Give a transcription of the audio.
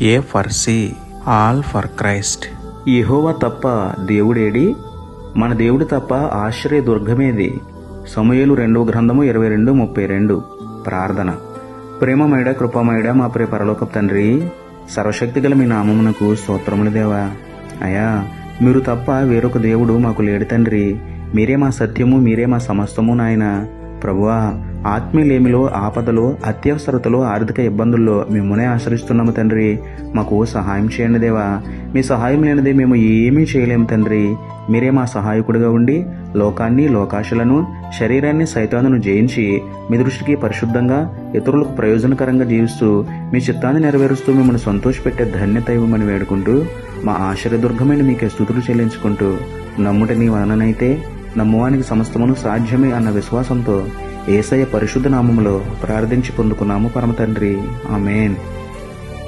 A for C, all for Christ. యెహోవా తప్ప దేవుడేడి? మన దేవుడు తప్ప ఆశ్రయ దుర్గమేది? సమూయేలు 2వ గ్రంథము 22:32. ప్రార్థన. ప్రేమమయుడ, కృపామయుడ, మా ప్రియ పరలోకపు తండ్రి, సర్వశక్తిగల మీ నామమునకు స్తోత్రములు దేవా. అయా, మీరు తప్ప వేరొక దేవుడు మాకు లేడు తండ్రి. మీరే మా సత్యము, మీరే మా సమస్తము నాయన. ప్రభువా, ఆత్మీయులేమిలో, ఆపదలో, అత్యవసరతలో, ఆర్థిక ఇబ్బందుల్లో మిమ్మల్నే ఆశ్రయిస్తున్నాము తండ్రి. మాకు సహాయం చేయండి దేవా. మీ సహాయం లేనిదే మేము ఏమీ చేయలేము తండ్రి. మీరే మా సహాయకుడిగా ఉండి లోకాన్ని, లోకాశలను, శరీరాన్ని, సైతానును జయించి మీ దృష్టికి పరిశుద్ధంగా, ఇతరులకు ప్రయోజనకరంగా జీవిస్తూ మీ చిత్తాన్ని నెరవేరుస్తూ మిమ్మల్ని సంతోషపెట్టే ధన్యత ఇవ్వమని వేడుకుంటూ మా ఆశ్రయదుర్గమైన మీకే స్తుతులు చెల్లించుకుంటూ, నమ్ముట నీ వలననైతే నమ్మువానికి సమస్తమును సాధ్యమే అన్న విశ్వాసంతో యేసయ్య పరిశుద్ధ నామములో ప్రార్థించి పొందుకున్నాము పరమ తండ్రి. ఆమేన్.